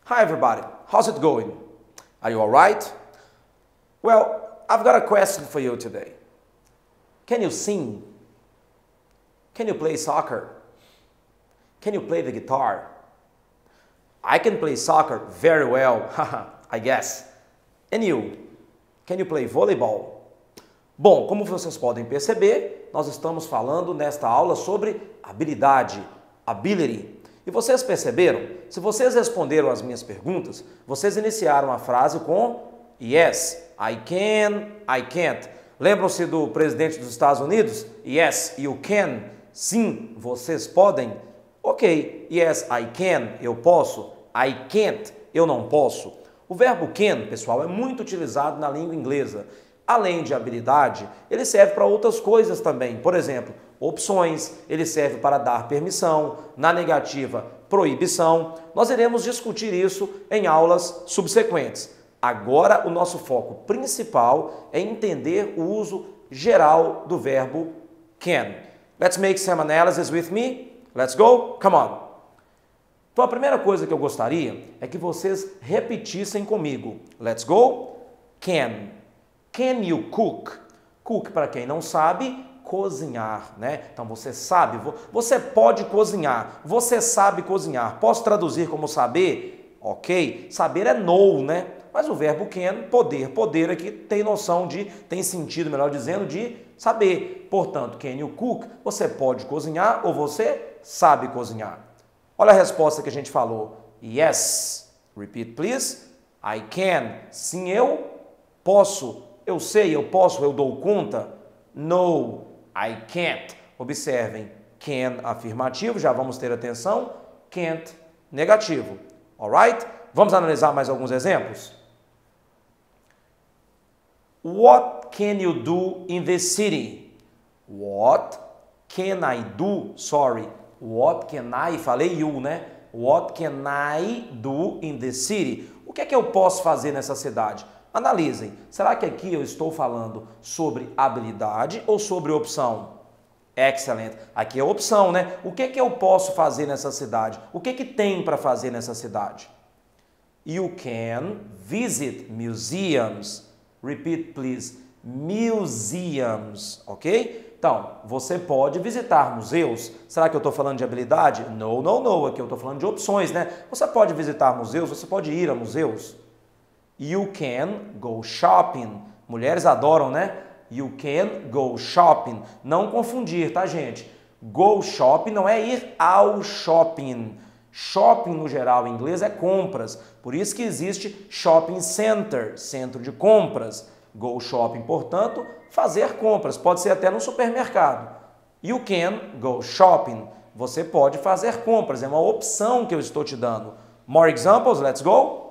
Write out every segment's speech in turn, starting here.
Hi everybody, how's it going? Are you alright? Well, I've got a question for you today. Can you sing? Can you play soccer? Can you play the guitar? I can play soccer very well, I guess. And you? Can you play volleyball? Bom, como vocês podem perceber, nós estamos falando nesta aula sobre habilidade, ability. E vocês perceberam? Se vocês responderam as minhas perguntas, vocês iniciaram a frase com yes, I can, I can't. Lembram-se do presidente dos Estados Unidos? Yes, you can. Sim, vocês podem. Ok, yes, I can, eu posso. I can't, eu não posso. O verbo can, pessoal, é muito utilizado na língua inglesa. Além de habilidade, ele serve para outras coisas também. Por exemplo, opções, ele serve para dar permissão, na negativa, proibição. Nós iremos discutir isso em aulas subsequentes. Agora, o nosso foco principal é entender o uso geral do verbo can. Let's make some analysis with me. Let's go. Come on. Então, a primeira coisa que eu gostaria é que vocês repetissem comigo. Let's go. Can. Can you cook? Cook, para quem não sabe, cozinhar, né? Então você sabe, você pode cozinhar, você sabe cozinhar. Posso traduzir como saber? Ok, saber é know, né? Mas o verbo can, poder aqui tem noção de, tem sentido, melhor dizendo, de saber. Portanto, can you cook? Você pode cozinhar ou você sabe cozinhar. Olha a resposta que a gente falou. Yes. Repeat, please. I can. Sim, eu posso. Eu sei, eu posso, eu dou conta. No, I can't. Observem, can afirmativo, já vamos ter atenção. Can't negativo. Alright? Vamos analisar mais alguns exemplos? What can you do in the city? What can I do? Sorry. What can I? Falei you, né? What can I do in the city? O que é que eu posso fazer nessa cidade? Analisem, será que aqui eu estou falando sobre habilidade ou sobre opção? Excellent. Aqui é opção, né? O que é que eu posso fazer nessa cidade? O que é que tem para fazer nessa cidade? You can visit museums. Repeat, please. Museums, ok? Então, você pode visitar museus. Será que eu estou falando de habilidade? No, no, no. Aqui eu estou falando de opções, né? Você pode visitar museus, você pode ir a museus. You can go shopping. Mulheres adoram, né? You can go shopping. Não confundir, tá, gente? Go shopping não é ir ao shopping. Shopping, no geral, em inglês, é compras. Por isso que existe shopping center, centro de compras. Go shopping, portanto, fazer compras. Pode ser até no supermercado. You can go shopping. Você pode fazer compras. É uma opção que eu estou te dando. More examples, let's go.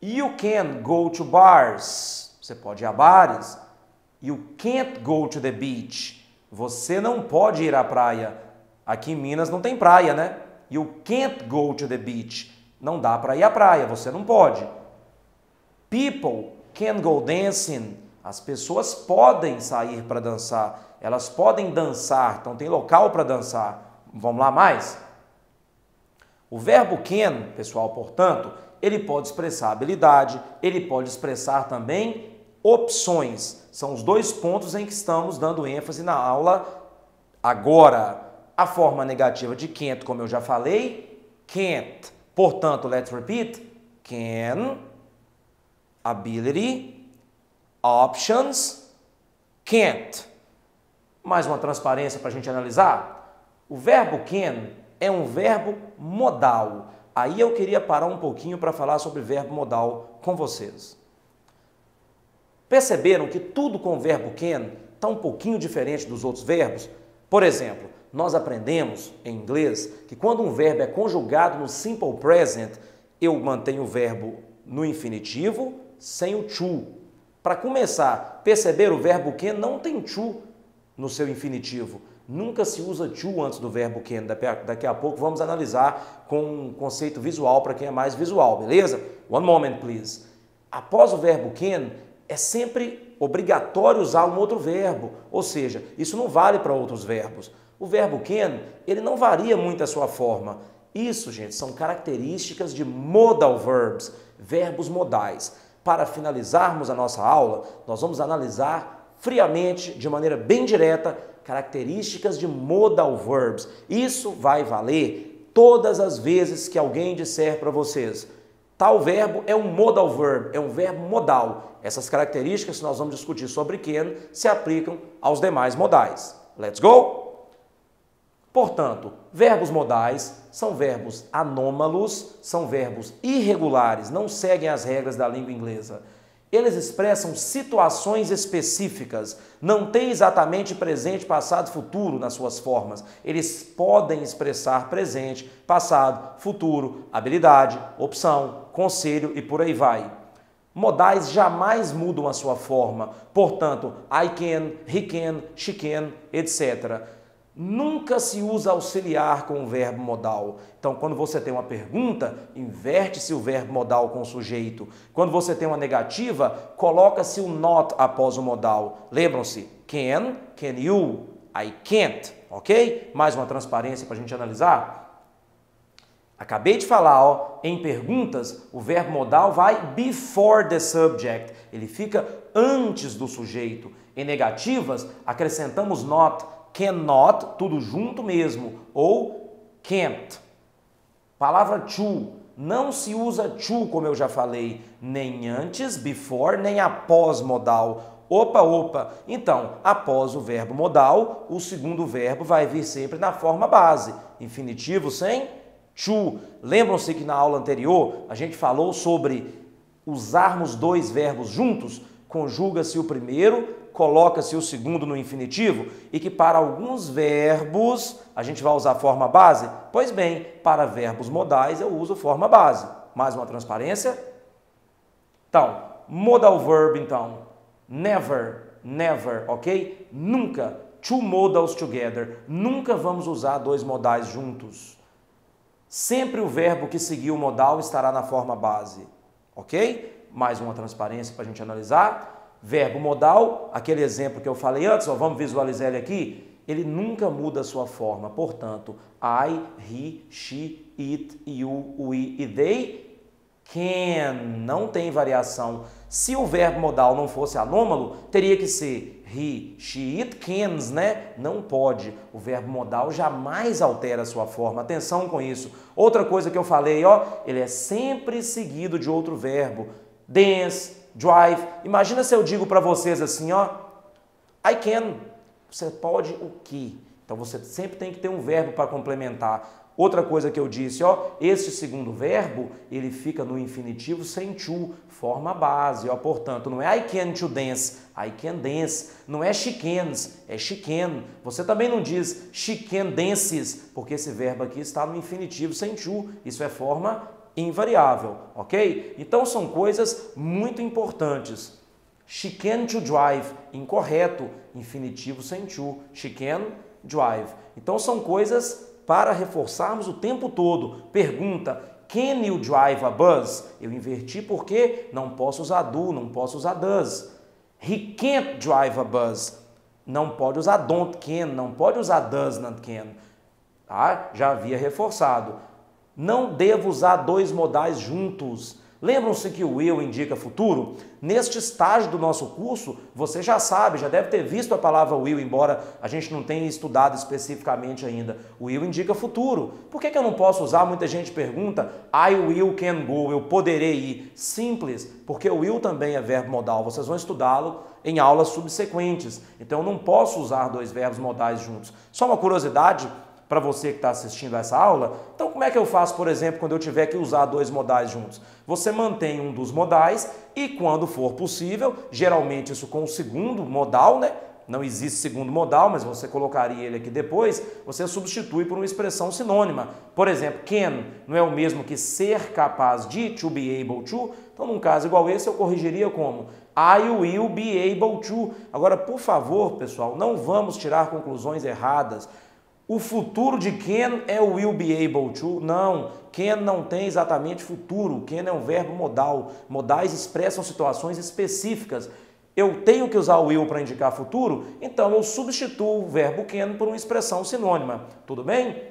You can go to bars. Você pode ir a bares. You can't go to the beach. Você não pode ir à praia. Aqui em Minas não tem praia, né? You can't go to the beach. Não dá para ir à praia, você não pode. People can go dancing. As pessoas podem sair para dançar. Elas podem dançar, então tem local para dançar. Vamos lá mais? O verbo can, pessoal, portanto, ele pode expressar habilidade, ele pode expressar também opções. São os dois pontos em que estamos dando ênfase na aula agora. A forma negativa de can't, como eu já falei, can't. Portanto, let's repeat. Can, ability, options, can't. Mais uma transparência para a gente analisar. O verbo can é um verbo modal. Aí eu queria parar um pouquinho para falar sobre verbo modal com vocês. Perceberam que tudo com o verbo can está um pouquinho diferente dos outros verbos? Por exemplo, nós aprendemos em inglês que quando um verbo é conjugado no simple present, eu mantenho o verbo no infinitivo sem o to. Para começar, perceber o verbo can não tem to no seu infinitivo. Nunca se usa to antes do verbo can. Daqui a pouco vamos analisar com um conceito visual para quem é mais visual, beleza? One moment, please. Após o verbo can, é sempre obrigatório usar um outro verbo. Ou seja, isso não vale para outros verbos. O verbo can, ele não varia muito a sua forma. Isso, gente, são características de modal verbs, verbos modais. Para finalizarmos a nossa aula, nós vamos analisar friamente, de maneira bem direta, características de modal verbs. Isso vai valer todas as vezes que alguém disser para vocês: tal verbo é um modal verb, é um verbo modal. Essas características que nós vamos discutir sobre can se aplicam aos demais modais. Let's go? Portanto, verbos modais são verbos anômalos, são verbos irregulares, não seguem as regras da língua inglesa. Eles expressam situações específicas, não têm exatamente presente, passado e futuro nas suas formas. Eles podem expressar presente, passado, futuro, habilidade, opção, conselho e por aí vai. Modais jamais mudam a sua forma, portanto, I can, he can, she can, etc. Nunca se usa auxiliar com o verbo modal. Então, quando você tem uma pergunta, inverte-se o verbo modal com o sujeito. Quando você tem uma negativa, coloca-se o not após o modal. Lembram-se? Can you, I can't, ok? Mais uma transparência para a gente analisar. Acabei de falar, ó, em perguntas, o verbo modal vai before the subject. Ele fica antes do sujeito. Em negativas, acrescentamos not, cannot, tudo junto mesmo, ou can't. Palavra to, não se usa to, como eu já falei, nem antes, before, nem após modal. Opa. Então, após o verbo modal, o segundo verbo vai vir sempre na forma base. Infinitivo sem to. Lembram-se que na aula anterior a gente falou sobre usarmos dois verbos juntos? Conjuga-se o primeiro, coloca-se o segundo no infinitivo e que para alguns verbos a gente vai usar forma base? Pois bem, para verbos modais eu uso forma base. Mais uma transparência? Então, modal verb então, never, ok? Nunca, two modals together, nunca vamos usar dois modais juntos. Sempre o verbo que seguir o modal estará na forma base, ok? Mais uma transparência para a gente analisar. Verbo modal, aquele exemplo que eu falei antes, ó, vamos visualizar ele aqui, ele nunca muda a sua forma. Portanto, I, he, she, it, you, we e they can. Não tem variação. Se o verbo modal não fosse anômalo, teria que ser he, she, it cans, né? Não pode. O verbo modal jamais altera a sua forma. Atenção com isso. Outra coisa que eu falei, ó, ele é sempre seguido de outro verbo. Dance, drive. Imagina se eu digo para vocês assim, ó, I can. Você pode o quê? Então você sempre tem que ter um verbo para complementar. Outra coisa que eu disse, ó, este segundo verbo, ele fica no infinitivo sem to, forma base, ó, portanto, não é I can to dance, I can dance, não é she cans, é she can. Você também não diz she can dances, porque esse verbo aqui está no infinitivo sem to, isso é forma invariável, ok? Então são coisas muito importantes. She can to drive, incorreto, infinitivo sem to, she can drive. Então são coisas para reforçarmos o tempo todo. Pergunta, can you drive a bus? Eu inverti porque não posso usar do, não posso usar does. He can't drive a bus. Não pode usar don't can, não pode usar does not can. Tá? Já havia reforçado. Não devo usar dois modais juntos. Lembram-se que o will indica futuro? Neste estágio do nosso curso, você já sabe, já deve ter visto a palavra will, embora a gente não tenha estudado especificamente ainda. O will indica futuro. Por que eu não posso usar? Muita gente pergunta, I will can go, eu poderei ir. Simples, porque o will também é verbo modal, vocês vão estudá-lo em aulas subsequentes. Então eu não posso usar dois verbos modais juntos. Só uma curiosidade para você que está assistindo a essa aula. Então, como é que eu faço, por exemplo, quando eu tiver que usar dois modais juntos? Você mantém um dos modais e, quando for possível, geralmente isso com o segundo modal, né? Não existe segundo modal, mas você colocaria ele aqui depois, você substitui por uma expressão sinônima. Por exemplo, can não é o mesmo que ser capaz de, to be able to. Então, num caso igual esse, eu corrigiria como I will be able to. Agora, por favor, pessoal, não vamos tirar conclusões erradas. O futuro de can é o will be able to? Não, can não tem exatamente futuro, can é um verbo modal. Modais expressam situações específicas. Eu tenho que usar o will para indicar futuro, então eu substituo o verbo can por uma expressão sinônima. Tudo bem?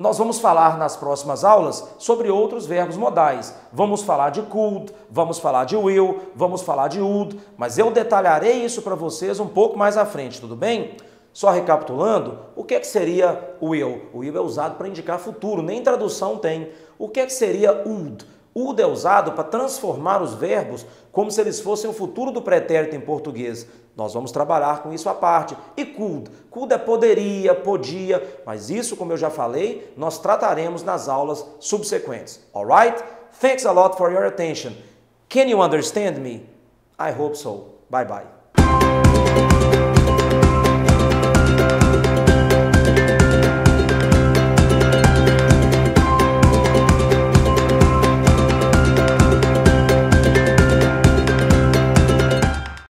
Nós vamos falar nas próximas aulas sobre outros verbos modais. Vamos falar de could, vamos falar de will, vamos falar de would, mas eu detalharei isso para vocês um pouco mais à frente, tudo bem? Só recapitulando, o que seria o will? O will é usado para indicar futuro, nem tradução tem. O que seria would? Would é usado para transformar os verbos como se eles fossem o futuro do pretérito em português. Nós vamos trabalhar com isso à parte. E could? Could é poderia, podia, mas isso, como eu já falei, nós trataremos nas aulas subsequentes. Alright? Thanks a lot for your attention. Can you understand me? I hope so. Bye bye.